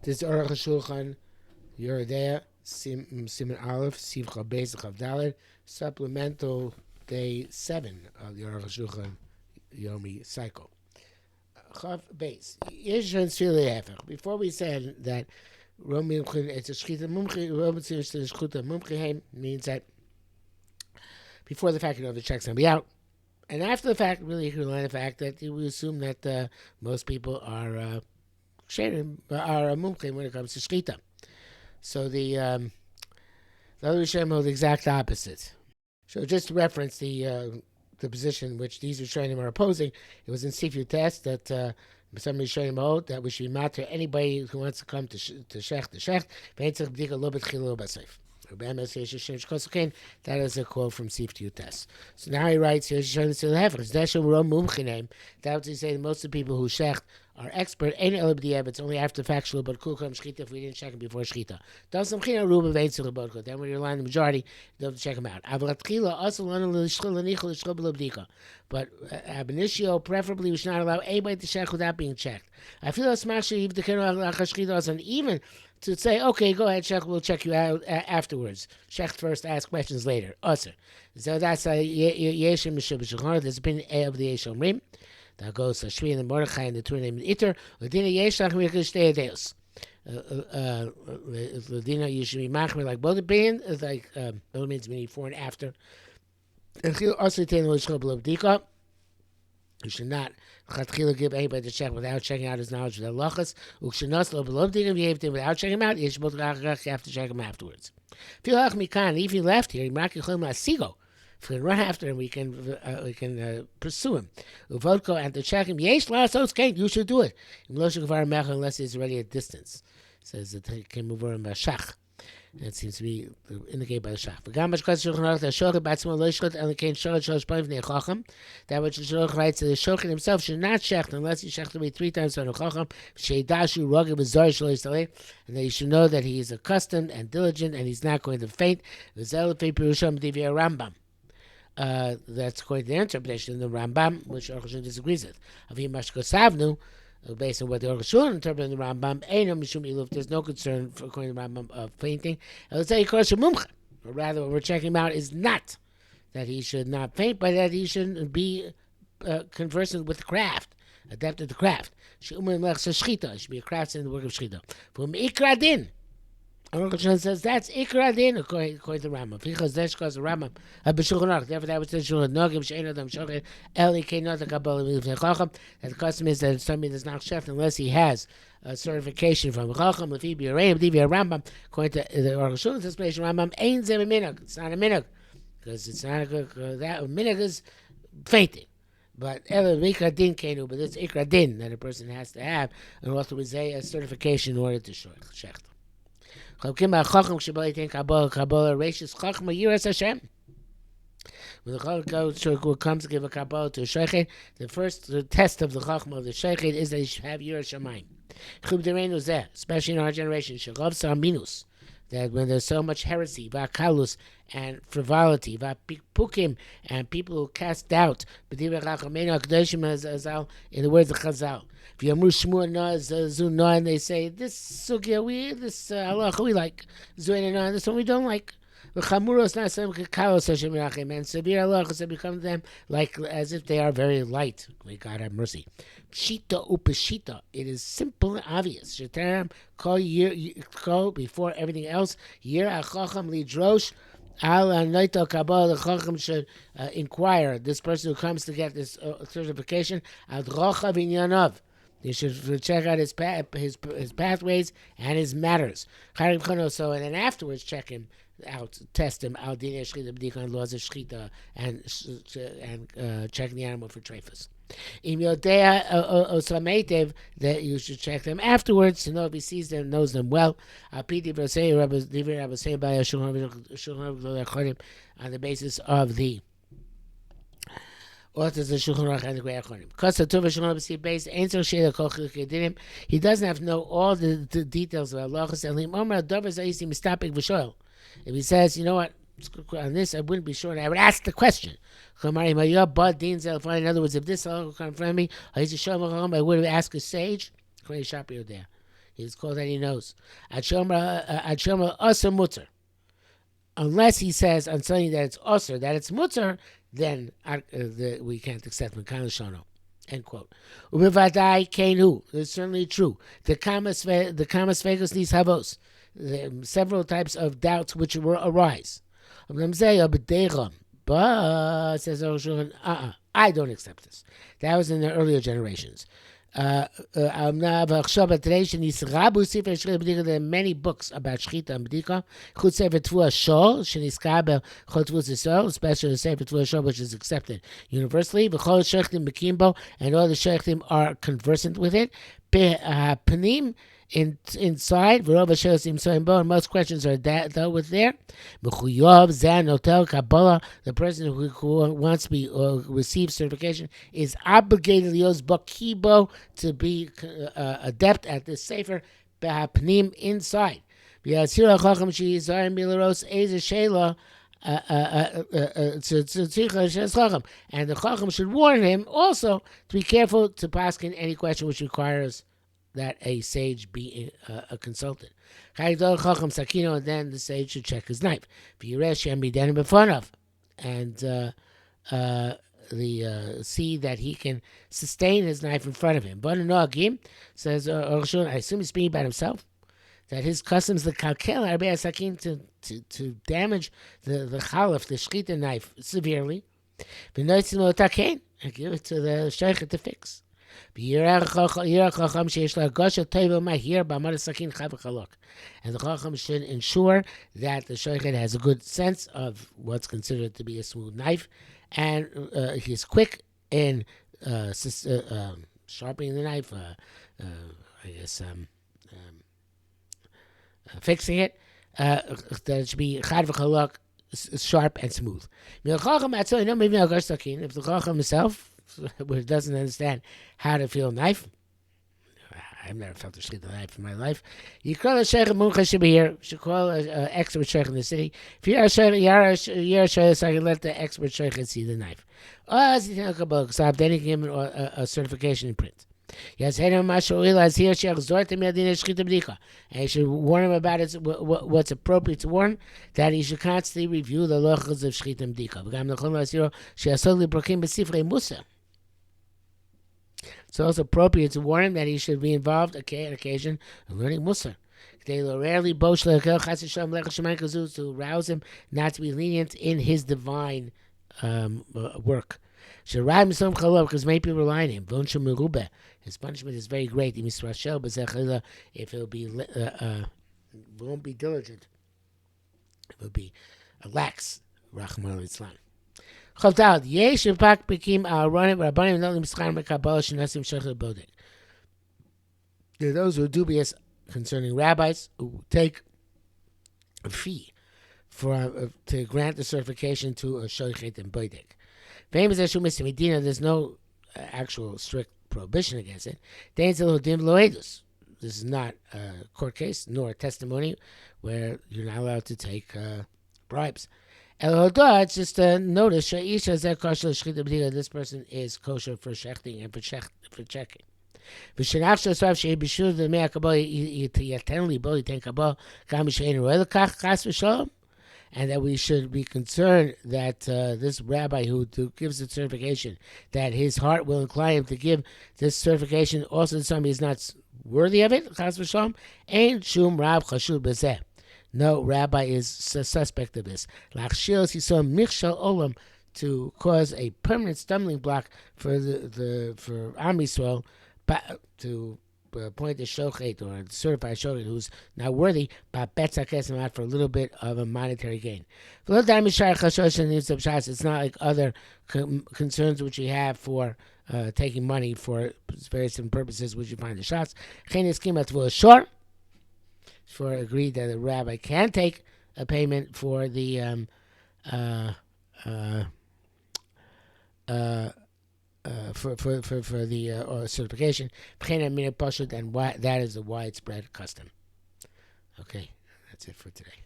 This is Arukh HaShulchan, Yeridea, Siman Aleph, Sivcha Beis Chav Daled, Supplemental Day 7 of the Arukh HaShulchan Yomi cycle. Chav Beis. Before we said that it's a Shchita Mumche means that before the fact, the check's going to be out. And after the fact, really, you can rely on the fact that we assume that most people are mumchim when it comes to shchita. So the other Rishonim hold the exact opposite. So just to reference the position which these Rishonim are opposing, it was in Sifu test that some Rishonim hold that we should be matter anybody who wants to come to shech to shech. That is a quote from Sif Test. So now he writes here, that would say most of the people who shecht are expert. It's only after factual, but if we didn't check him before shchita. Then when you're lying the majority, you don't have to check him out. But ab initio, preferably, we should not allow anybody to check without being checked. I feel that's and even to say, okay, go ahead, check. We'll check you out afterwards. Check first, ask questions later. Usher. So that's Yeshim Mishub. There's been A of the Yeshim Rim. That goes to Shvi and the Mordechai and the two named Iter. Ladina Yeshach Mikashtei Deus. Ladina you should be machmer like both opinion. It's like both means meaning before and after. And also take the Lishchol below Dika. You should not give anybody to check without checking out his knowledge of the halachas. Without checking him out, you have to check him afterwards. If he left here, if we can run after him, we can pursue him. And to check him, you should do it. Unless he's already at distance. It says that he can move over Shach. It seems to be indicated by the Shach. That which the Shulchan writes that the Shulchan himself should not shecht unless he shecht away 3 times on a Chacham. And that you should know that he is accustomed and diligent and he's not going to faint. That's according to the interpretation of the Rambam, which HaShulchan disagrees with. Based on what the HaShulchan interpreted in the Rambam, there's no concern, according to the Rambam, of fainting. Or rather, what we're checking him out is not that he should not faint, but that he should be conversant with the craft, adept at the craft. He should be a craftsman in the work of shchita. From Ikra Din, HaShulchan says that's Ikra Din, according to the Rambam. Because that's because the Rambam, therefore that was the Shulchan Nogim, Shein Adam Shochet, Eli Keinot HaKabbalah Milvnei Chacham, that the custom is that somebody does not shecht unless he has a certification from Chacham, Lefi B'Yareim, Lefi Rambam, according to the HaShulchan's explanation, Rambam, Ein Zeh Minhag, it's not a minhag, because it's not that minhag is fainting. But Ikra Din Keinu, but it's Ikra Din that a person has to have in order to say a certification in order to shecht. When the Chacham comes to give a Kabbalah to a Sheikhet, the first test of the Chacham of the Sheikhet is that he should have Yiras Shamayim. Especially in our generation, that when there's so much heresy, vakalus, and frivolity, vapukim, and people who cast doubt, in the words of Chazal, and they say, this sugya, this halacha we like, this one we don't like. And severe halachas become them like as if they are very light. May God have mercy. Pshita upeshita. It is simple and obvious. Shetaram call before everything else. Yir achacham lidrosh al anoito kabbalah. The chacham should inquire. This person who comes to get this certification ad rocha v'inyanov. You should check out his pathways and his matters. So and then afterwards check him out, test him out, laws of shchita, and checking the animal for trephus. That you should check them afterwards to know if he sees them, knows them well. On the basis of the authors of Shulchan Aruch and the Grei Acharonim. He doesn't have to know all the details of halachos. If he says, you know what, on this I wouldn't be sure, and I would ask the question. In other words, if this halacha come from me, I would have asked a sage. It's called that he knows. Ad shomer usher mutter. Unless he says on something that it's usher, that it's mutter, then we can't accept Mekan Shono. End quote. Ubivadai kenu. It's certainly true. The kamas vegas these havos. Several types of doubts which will arise. But says HaShulchan, I don't accept this. That was in the earlier generations. There are many books about Shechita and B'dika. Chut Sefer Tvua Shol, sheniskaber Chol Tvus Yisrael, especially the Sefer Tvua Shol, which is accepted universally. V'chol Shechtim B'kimbo, and all the Shechtim are conversant with it. Panim, inside, and most questions are dealt with there. The person who wants to be receive certification is obligated to be adept at this sefer pnim inside. And the Chacham should warn him also to be careful to paskin any question which requires that a sage be a consultant. And then the sage should check his knife. And see that he can sustain his knife in front of him. But says, I assume he's speaking about himself, that his customs the kalkel to damage the chalaf, the shchita knife severely. And give it to the sheikh to fix. And the Chacham should ensure that the Shochet has a good sense of what's considered to be a smooth knife, and he's quick in sharpening the knife, fixing it, that it should be sharp and smooth. If the Chacham himself doesn't understand how to feel a knife, I've never felt a shechita knife in my life, you call a sheikh muncha should be here. You should call an expert sheikh in the city. If you're a sheikh, so I can let the expert sheikh see the knife. Stop, then he can give him a certification in print. Yes, and you should warn him about it, what's appropriate to warn, that he should constantly review the lochas of shechita b'dika. It's also appropriate to warn him that he should be involved at occasion in learning Musar. To rouse him not to be lenient in his divine work. Because many people rely on him. His punishment is very great. If he'll be won't be diligent, it will be lax. Rachmana litzlan. There are those who are dubious concerning rabbis who take a fee to grant the certification to a shochet and boidek. Famous as Medina, there's no actual strict prohibition against it. This is not a court case nor a testimony where you're not allowed to take bribes. It's just a notice. This person is kosher for shechting and for checking. And that we should be concerned that this rabbi who gives the certification, that his heart will incline him to give this certification also to somebody who's not worthy of it. Ain't shum rab chashud bezeh. No rabbi is suspect of this. To cause a permanent stumbling block for Am Yisrael to appoint a shochet or a certified shochet who's not worthy, but bets out for a little bit of a monetary gain. It's not like other concerns which you have for taking money for various different purposes, which you find the shots. For agreed that a rabbi can take a payment for the for the certification, and that is a widespread custom. Okay, that's it for today.